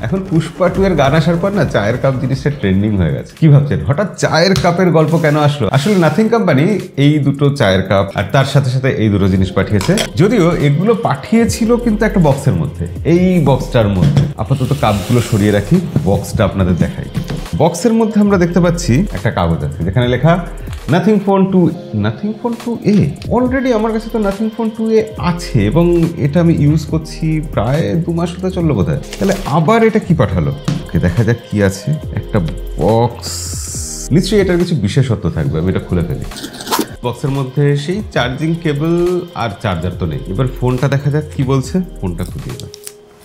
এখন পুষ্পা 2 এর গান আসার পর না চায়ের কাপ জিনিসটা ট্রেন্ডিং হয়ে গেছে। কি ভাবছেন হঠাৎ চায়ের কাপের গল্প কেন আসলো? আসলে নাথিং কোম্পানি এই দুটো চায়ের কাপ আর তার সাথে সাথে এই দুটো জিনিস পাঠিয়েছে। যদিও এগুলো পাঠিয়েছিল কিন্তু একটা বক্সের মধ্যে, এই বক্সটার মধ্যে। আপাতত কাপগুলো সরিয়ে রাখি, বক্সটা আপনাদের দেখাই। বক্সের মধ্যে আমরা দেখতে পাচ্ছি একটা কাগজ আছে যেখানে লেখা নাথিং ফোন 2A। অলরেডি আমার কাছে তো নাথিং ফোন 2A আছে এবং এটা আমি ইউজ করছি প্রায় 2 মাস হতে চললো বোধহয়। তাহলে আবার এটা কি পাঠালো? দেখা যাক কি আছে। একটা বক্স, নিশ্চয়ই এটার কিছু বিশেষত্ব থাকবে। আমি এটা খুলে ফেলি। বক্সের মধ্যে সেই চার্জিং কেবল আর চার্জার তো নেই। এবার ফোনটা দেখা যাক কি বলছে। ফোনটা খুলিয়ে দাও।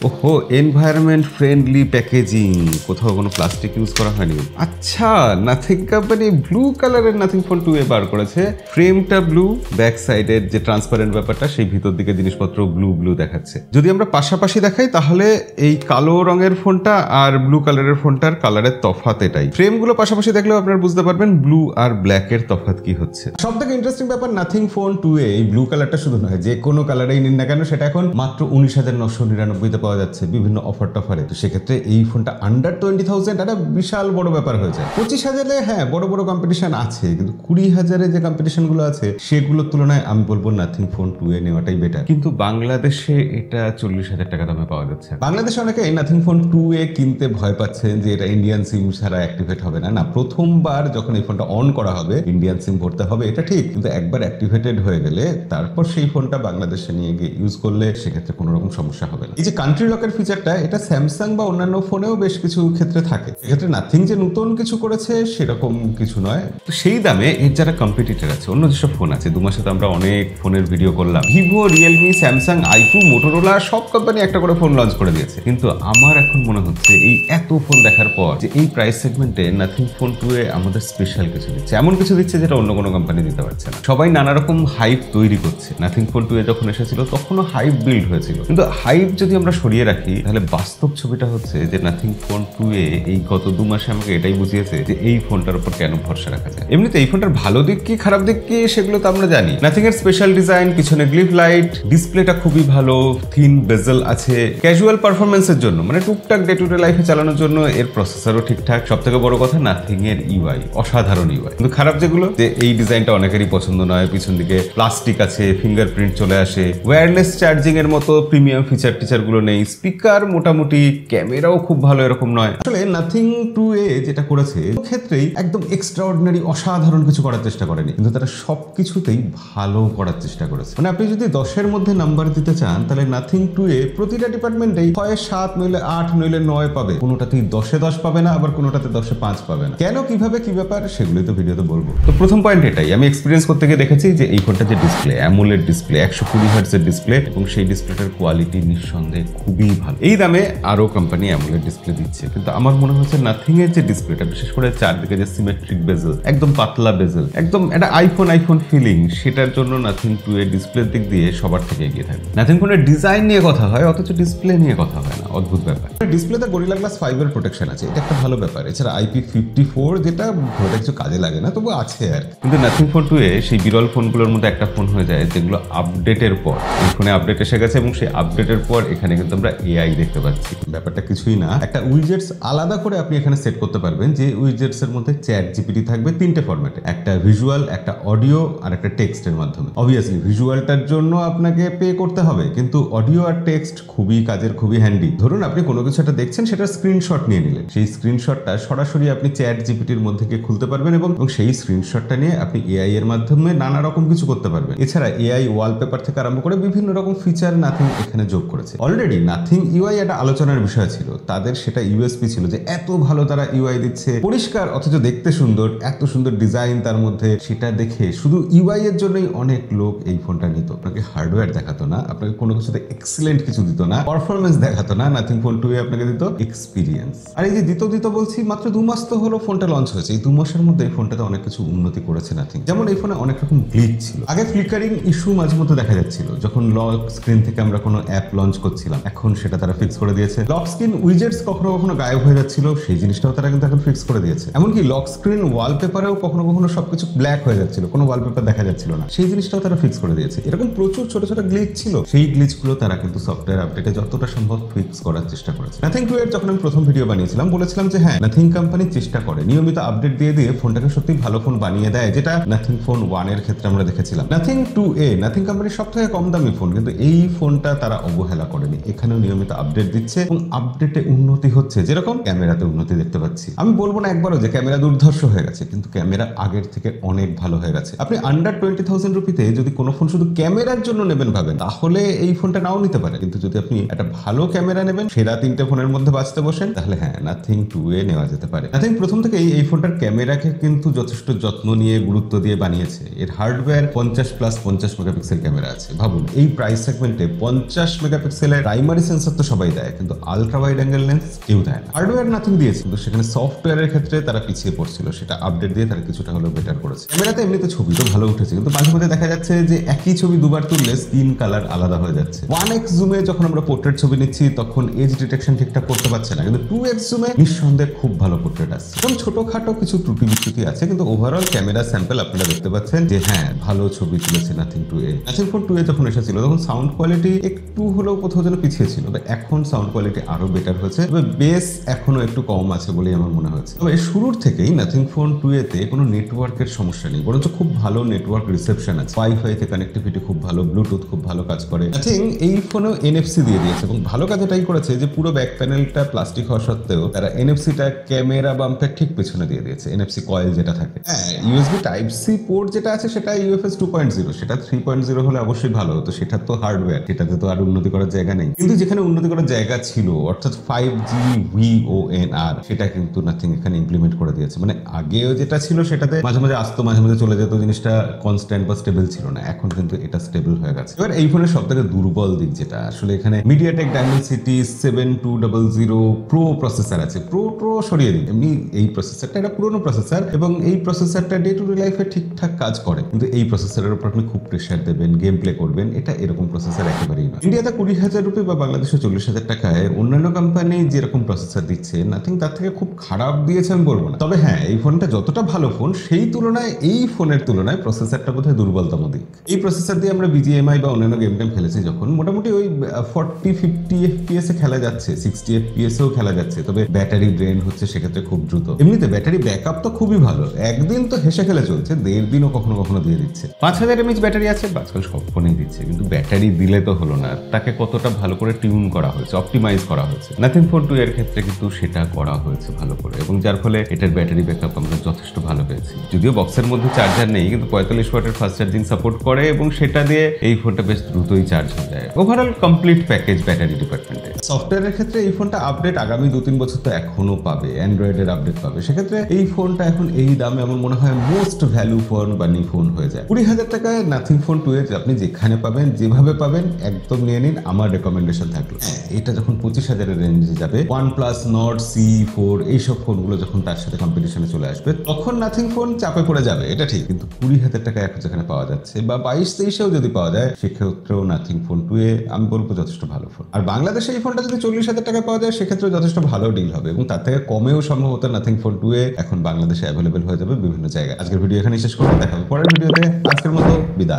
ওহো, এনভায়রনমেন্ট ফ্রেন্ডলি প্যাকেজিং, কোথাও কোনো প্লাস্টিক ইউজ করা হয়নি। আচ্ছা, নাথিং কোম্পানি ব্লু কালারের নাথিং ফোন 2A বার করেছে। ফ্রেমটা ব্লু, ব্যাক সাইডের যে ট্রান্সপারেন্ট ব্যাপারটা সেই ভিতর দিকে জিনিসপত্র ব্লু দেখাচ্ছে। যদি আমরা পাশাপাশি দেখাই তাহলে এই কালো রঙের ফোনটা আর ব্লু কালারের ফোনটার কালারের তফাৎ এটাই। ফ্রেমগুলো পাশাপাশি দেখলেও আপনারা বুঝতে পারবেন ব্লু আর ব্ল্যাকের তফাৎ কি হচ্ছে। সব থেকে ইন্টারেস্টিং ব্যাপার, নাথিং ফোন 2A এই ব্লু কালারটা শুধু নয়, যে কোনো কালারেই নিন না কেন সেটা এখন মাত্র 19,999 পাওয়া যাচ্ছে বিভিন্ন অফার টফারে। তো সেক্ষেত্রে এই ফোনটা আন্ডার 20,000 একটা বিশাল বড় ব্যাপার হয়ে যায়। 25,000-এ হ্যাঁ বড় কম্পিটিশন আছে, কিন্তু 20,000-এ যে কম্পিটিশন গুলো আছে সেগুলোর তুলনায় আমি বলবো নাথিং ফোন 2A নেওয়াটাই বেটার। কিন্তু বাংলাদেশে এটা 40,000 টাকা দামে পাওয়া যাচ্ছে। বাংলাদেশে অনেকে এই নাথিং ফোন 2A কিনতে ভয় পাচ্ছেন যে এটা ইন্ডিয়ান সিম ছাড়া অ্যাক্টিভেট হবে না। প্রথমবার যখন এই ফোনটা অন করা হবে ইন্ডিয়ান সিম ভরতে হবে, এটা ঠিক, কিন্তু একবার অ্যাক্টিভেটেড হয়ে গেলে তারপর সেই ফোনটা বাংলাদেশে নিয়ে গিয়ে ইউজ করলে সেক্ষেত্রে কোনো রকম সমস্যা হবে না। এই যে কান্ট্রি লকের ফিচারটা, এটা স্যামসাং বা অন্যান্য ফোনেও বেশ কিছু ক্ষেত্রে থাকে। এক্ষেত্রে নাথিং যে নতুন কিছু করেছে সেরকম কিছু নয়। তো সেই দামে এর যারা কম্পিটিটর আছে, অন্য যেসব ফোন আছে, 2 মাসে তো আমরা অনেক ফোনের ভিডিও করলাম। Vivo, Realme, Samsung, iQOO, Motorola সব কোম্পানি একটা করে ফোন লঞ্চ করে দিয়েছে। কিন্তু আমার এখন মনে হচ্ছে এই এত ফোন দেখার পর যে এই প্রাইস সেগমেন্টে নাথিং ফোন 2A আমাদের স্পেশাল কিছু দিচ্ছে, এমন কিছু দিচ্ছে যেটা অন্য কোনো কোম্পানি দিতে পারছে না। সবাই নানা রকম হাইপ তৈরি করছে। নাথিং ফোন 2A যখন এসেছিল তখনও হাইপ বিল্ড হয়েছিল, কিন্তু হাইপ যদি আমরা সরিয়ে রাখি তাহলে বাস্তব ছবিটা হচ্ছে যে নাথিং ফোন 2A এই গত 2 মাসে আমাকে এটাই বুঝিয়েছে যে এই ফোনটার উপর কেন ভরসা রাখা যায়। এমনিতে এই ফোনটার ভালো দিক কি খারাপ দিক কি সেগুলো তো আমরা জানি। নাথিং এর স্পেশাল ডিজাইন, পিছনে গ্লিফ লাইট, ডিসপ্লেটা খুবই ভালো, থিন বেজেল আছে। ক্যাজুয়াল পারফরমেন্সের জন্য মানে টুকটাক ডে টু ডে লাইফে চালানোর জন্য এর প্রসেসরও ঠিকঠাক। সব থেকে বড় কথা নাথিং এর ইউআই অসাধারণ ইউআই। কিন্তু খারাপ যেগুলো, যে এই ডিজাইনটা অনেকেরই পছন্দ নয়, পিছন দিকে প্লাস্টিক আছে, ফিঙ্গারপ্রিন্ট চলে আসে, ওয়্যারলেস চার্জিং এর মতো প্রিমিয়াম ফিচার গুলো নেই, স্পিকার মোটামুটি, ক্যামেরাও খুব ভালো এরকম নয়। আসলে নাথিং 2A যেটা করেছে ক্ষেত্রেই একদম এক্সট্রাঅর্ডিনারি অসাধারণ কিছু করার চেষ্টা করেনি, কিন্তু তারা সবকিছুতেই ভালো করার চেষ্টা করেছে। মানে আপনি যদি 10-এর মধ্যে নাম্বার দিতে চান তাহলে নাথিং 2A প্রতিটা ডিপার্টমেন্টেই হয় 7 নইলে 8 নইলে 9 পাবে। কোনোটাতেই 10-এ 10 পাবে না, আবার কোনোটাতে 10-এ 5 পাবে না। কেন, কিভাবে, কি ব্যাপার সেগুলোই তো ভিডিওতে বলবো। তো প্রথম পয়েন্ট এটাই, আমি এক্সপিরিয়েন্স করতে গিয়ে দেখেছি যে এই ফোনটা যে ডিসপ্লে, অ্যামোলেড ডিসপ্লে, 120 হার্টজের ডিসপ্লে, এবং সেই ডিসপ্লেটার কোয়ালিটি নিঃসন্দেহে খুবই ভালো। এই দামে আরো কোম্পানি অ্যামোলেড ডিসপ্লে দিচ্ছে, কিন্তু আমার মনে হচ্ছে নাথিং এর যে ডিসপ্লেটা, বিশেষ করে চারদিকে যে সিমেট্রিক বেজেল, একদম পাতলা বেজেল, একদম একটা আইফোন ফিলিং, সেটার জন্য নাথিং 2A ডিসপ্লের দিক দিয়ে সবার থেকে এগিয়ে থাকবে। নাথিং ফোনের ডিজাইন নিয়ে কথা হয় অথচ ডিসপ্লে নিয়ে কথা হয় না, অদ্ভুত ব্যাপার। ডিসপ্লেতে গরিলা গ্লাস 5 এর প্রোটেকশন আছে, এটা একটা ভালো ব্যাপার। এছাড়া IP54 যেটা ঘরে কিছু কাজে লাগে না, তবু আছে আর। কিন্তু নাথিং ফোন 2A সেই বিরল ফোনগুলোর মধ্যে একটা ফোন হয়ে যায় যেগুলো আপডেটের পর, এই ফোনে আপডেট এসে গেছে এবং সেই আপডেটের পর এখানে কিন্তু আমরা এআই দেখতে পাচ্ছি। ব্যাপারটা কিছুই না, একটা উইজেটস আলাদা করে আপনি এখানে সেট করতে পারবেন, যে উইজেটস এর মধ্যে চ্যাট জিপিটি থাকবে 3টে ফরম্যাটে, একটা ভিজুয়াল, একটা অডিও আর একটা টেক্সটের মাধ্যমে। অবভিয়াসলি ভিজুয়ালটার জন্য আপনাকে পে করতে হবে, কিন্তু অডিও আর টেক্সট খুবই কাজের, খুবই হ্যান্ডি। ধরুন আপনি কোনো কিছু একটা দেখছেন, সেটা স্ক্রিনশট নিয়ে নিলেন, সেই স্ক্রিনশটটা সরাসরি আপনি চ্যাট জিপিটির মধ্যে গিয়ে খুলতে পারবেন এবং সেই স্ক্রিনশটটা নিয়ে আপনি এআই এর মাধ্যমে নানা রকম কিছু করতে পারবেন। এছাড়া এআই ওয়ালপেপার থেকে আরম্ভ করে বিভিন্ন রকম ফিচার নাথিং এখানে যোগ করেছে। অলরেডি নাথিং ইউআই একটা আলোচনার বিষয় ছিল, তাদের সেটা ইউএসপি ছিল যে এত ভালো তারা ইউআই দিচ্ছে, পরিষ্কার অথচ দেখতে সুন্দর, এত সুন্দর ডিজাইন তার মধ্যে। সেটা দেখে শুধু ইউআই এর জন্যই অনেক লোক এই ফোনটা নিত। আপনাকে হার্ডওয়্যার দেখাতো না, আপনাকে কোনো কিছুতে এক্সিলেন্ট কিছু দিত না, পারফরমেন্স দেখাতো না। নাথিং ফোন 2A আপনাকে দিত এক্সপিরিয়েন্স। আর এই যে দিত বলছি, মাত্র 2 মাস তো হলো ফোনটা লঞ্চ হয়েছে। এই 2 মাসের মধ্যে এই ফোনটাতে অনেক কিছু উন্নতি করেছে নাথিং। যেমন এই ফোনে অনেক রকম গ্লিচ ছিল, আগে ফ্লিকারিং ইস্যু মাঝে মধ্যে দেখা যাচ্ছিল যখন লক স্ক্রিন থেকে আমরা কোনো অ্যাপ লঞ্চ করছিলাম। এখন সেটা তারা ফিক্স করে দিয়েছে। লক স্ক্রিন উইজেটস কখনো কখনো গায়েব হয়ে যাচ্ছিল, সেই জিনিসটাও তারা কিন্তু এখন ফিক্স করে দিয়েছে। এমনকি লক স্ক্রিন ওয়ালপেপারেও কখনো কখনো সবকিছু ব্ল্যাক হয়ে যাচ্ছিল, কোনো ওয়ালপেপার দেখা যাচ্ছিল না, সেই জিনিসটাও তারা ফিক্স করে দিয়েছে। এরকম প্রচুর ছোট ছোট গ্লিচ ছিল, সেই গ্লিচগুলো তারা কিন্তু সফটওয়্যার আপডেটে যতটা সম্ভব ফিক্স করার চেষ্টা করেছে। নাথিং 2 এর যখন আমি প্রথম ভিডিও বানিয়েছিলাম বলেছিলাম যে হ্যাঁ, নাথিং কোম্পানি চেষ্টা করে নিয়মিত আপডেট দিয়ে দিয়ে ফোনটাকে সত্যি ভালো ফোন বানিয়ে দেয়, যেটা নাথিং ফোন 1 এর ক্ষেত্রে আমরা দেখেছিলাম। নাথিং 2A নাথিং কোম্পানির সবথেকে কম দামি ফোন, কিন্তু এই ফোনটা তারা অবহেলা করেনি, এখানেও নিয়মিত আপডেট দিচ্ছে এবং আপডেটে উন্নতি হচ্ছে। যেরকম ক্যামেরাতে উন্নতি দেখতে পাচ্ছি, আমি বলবো না একবারও যে ক্যামেরা দুর্ধর্ষ হয়ে গেছে, কিন্তু ক্যামেরা আগের থেকে অনেক ভালো হয়ে গেছে। আপনি আন্ডার 20,000 রুপিতে যদি কোনো ফোন শুধু ক্যামেরার জন্য নেবেন ভাবেন, তাহলে এই ফোনটা নাও নিতে পারে, কিন্তু যদি আপনি একটা ভালো ক্যামেরা নেবেন, সেরা 3টে ফোনের মধ্যে বাঁচতে বসেন, তাহলে হ্যাঁ, নাথিং 2A নেওয়া যেতে পারে। নাথিং প্রথম থেকে এই ফোনটার ক্যামেরাকে কিন্তু যথেষ্ট যত্ন নিয়ে গুরুত্ব দিয়ে বানিয়েছে। এর হার্ডওয়্যার 50+50 মেগাপিক্সেল ক্যামেরা আছে। ভাবুন এই প্রাইস সেগমেন্টে 50 মেগাপিক্সেলের প্রাইমারি সেন্সর তো সবাই দেয়, কিন্তু আলট্রা ওয়াইড অ্যাঙ্গেল লেন্স কেউ দেয় না। হার্ডওয়্যার নাথিং দিয়েছে, কিন্তু সেখানে সফটওয়্যারের ক্ষেত্রে তারা পিছিয়ে পড়ছিল, সেটা আপডেট দিয়ে তারা কিছুটা হলেও বেটার করেছে। ক্যামেরাতে এমনিতে ছবি তো ভালো উঠেছে, কিন্তু মাঝে মাঝে দেখা যাচ্ছে যে একই ছবি দুবার তুললে স্ক্রিন কালার আলাদা হয়ে যাচ্ছে। 1x জুমে যখন আমরা পোর্ট্রেট ছবি নিচ্ছি তখন এজ ডিটেকশন ঠিকঠাক করতে পারছে না, কিন্তু 2x জুমে নিঃসন্দেহে খুব ভালো পোর্ট্রেট আসছে। এবং ছোটখাটো কিছু ত্রুটি বিচ্যুতি আছে, কিন্তু ওভারঅল ক্যামেরা স্যাম্পল আপনারা দেখতে পাচ্ছেন যে হ্যাঁ, ভালো ছবি তুলেছে nothing 2A। Nothing phone 2A যখন এসেছিল তখন সাউন্ড কোয়ালিটি একটু হলেও কোথাও যেন পিছিয়ে ছিল, তবে এখন সাউন্ড কোয়ালিটি আরো বেটার হয়েছে, তবে বেস এখনো একটু কম আছে বলেই আমার মনে হয়েছে। তবে শুরুর থেকেই নাথিং ফোন 2A তে কোনো নেটওয়ার্কের সমস্যা নেই, বরঞ্চ খুব ভালো নেটওয়ার্ক রিসেপশন আছে। ওয়াইফাই তে কানেক্টিভিটি খুব ভালো, ব্লুটুথ খুব ভালো কাজ করে। নাথিং এই ফোনেও এনএফসি দিয়ে দিয়েছে এবং ভালো কাজ এটাই করেছে যে পুরো ব্যাক প্যানেলটা প্লাস্টিক হওয়া সত্ত্বেও তারা এনএফসিটা ক্যামেরা বাম্পের ঠিক পেছনে দিয়ে দিয়েছে, এনএফসি কয়েল যেটা থাকে। হ্যাঁ, ইউএসবি টাইপ সি পোর্ট যেটা আছে সেটা ইউএফএস 2.0, সেটা 3.0 হলে অবশ্যই ভালো হতো, সেটা তো হার্ডওয়্যার, সেটাতে তো আর উন্নতি করার জায়গা নেই। কিন্তু যেখানে উন্নতি করার জায়গা ছিল, অর্থাৎ 5G VoNR, সেটা কিন্তু নাথিং এখানে ইমপ্লিমেন্ট করে দিয়েছে। মানে আগেও যেটা ছিল সেটাতে মাঝে মাঝে আসতো, মাঝে মাঝে চলে যেত, জিনিসটা কনস্ট্যান্ট বা স্টেবল ছিল না, এখন কিন্তু এটা স্টেবল হয়ে গেছে। এবার এই ফোনের সবথেকে দুর্বল দিক যেটা, আসলে এখানে মিডিয়াটেক ডাইমেনসিটি 7200 প্রো প্রসেসর আছে। প্রো সরিয়ে দিন, এমনি এই প্রসেসরটা একটা পুরনো প্রসেসর এবং এই প্রসেসরটা ডে টু ডে লাইফে ঠিকঠাক কাজ করে, কিন্তু এই প্রসেসরের উপর আপনি খুব প্রেশার দেবেন, গেম প্লে করবেন, এটা এরকম প্রসেসর একেবারেই না। ইন্ডিয়াতে 20,000 রুপি বা বাংলাদেশে 40,000 টাকায় অন্যান্য কোম্পানি যেরকম প্রসেসর দিচ্ছে, নাথিং তার থেকে খুব খারাপ দিয়েছে আমি বলবো না। তবে হ্যাঁ, এই ফোনটা যতটা ভালো ফোন, সেই তুলনায় এই ফোনের তুলনায় প্রসেসরটা বোধহয় দুর্বলতম দিক। এই প্রসেসর দিয়ে আমরা বিজিএমআই বা অন্যান্য গেম টেম খেলেছি যখন, মোটামুটি ওই 40-50 FPS এ খেলা যাচ্ছে, 60 FPS এও খেলা যাচ্ছে, তবে ব্যাটারি ড্রেন হচ্ছে সেক্ষেত্রে খুব দ্রুত। এমনিতে ব্যাটারি ব্যাকআপ তো খুবই ভালো, একদিন তো হেসে খেলে চলছে, 1.5 দিনও কখনো কখনো দিয়ে দিচ্ছে। 5000 mAh ব্যাটারি আছে, আজকাল সব ফোনেই দিচ্ছে, কিন্তু ব্যাটারি দিলে তো হলো না, তাকে কতটা ভালো করে টিউন করা হয়েছে, অপটিমাইজ করা হয়েছে। নাথিং ফোন 2 এর ক্ষেত্রে কিন্তু সেটা করা হয়েছে ভালো করে, এবং যার ফলে এটার ব্যাটারি ব্যাকআপ আমরা যথেষ্ট ভালো পেয়েছি। যদিও বক্সের মধ্যে চার্জার নেই, কিন্তু 45 ওয়াটের ফাস্ট চার্জিং সাপোর্ট করে এবং সেটা দিয়ে এই ফোনটা বেশ দ্রুতই চার্জ হয়ে যায়। ওভারঅল কমপ্লিট প্যাকেজ ব্যাটারি ডিপার্টমেন্টে। সফটওয়্যারের ক্ষেত্রে এই ফোনটা আপডেট আগামী 2-3 বছর তো এখনো পাবে, অ্যান্ড্রয়েডের আপডেট পাবে, সেক্ষেত্রে এই ফোনটা এখন এই দামে আমার মনে হয় most value for money phone হয়ে যায়। 20,000 টাকায় নাথিং ফোন 2 আপনি যেখানে পাবেন, যেভাবে পাবেন, একদম নিয়ে নিন, আমার রেকমেন্ডেশন থাকলো। এটা যখন 25,000 এর রেঞ্জে যাবে, OnePlus Nord C4 এইসব ফোনগুলো যখন তার সাথে কম্পিটিশনে চলে আসবে, তখন নাথিং ফোন চাপে পড়ে যাবে, এটা ঠিক। কিন্তু 20,000 টাকা এখন যেখানে পাওয়া যাচ্ছে, বা 22-23-এও যদি পাওয়া যায়, সেক্ষেত্রেও নাথিং ফোন 2 আমি বলবো যথেষ্ট ভালো ফোন। আর বাংলাদেশে এই ফোনটা যদি 40,000 টাকা পাওয়া যায়, সেক্ষেত্রেও যথেষ্ট ভালো ডিল হবে, এবং তার থেকে কমেও সম্ভবত নাথিং ফোন 2 এখন বাংলাদেশে অ্যাভেলেবেল হয়ে যাবে বিভিন্ন জায়গায়। আজকের ভিডিও এখানে শেষ করবো, দেখা হবে পরের ভিডিওতে। আজকের মতো বিদায়।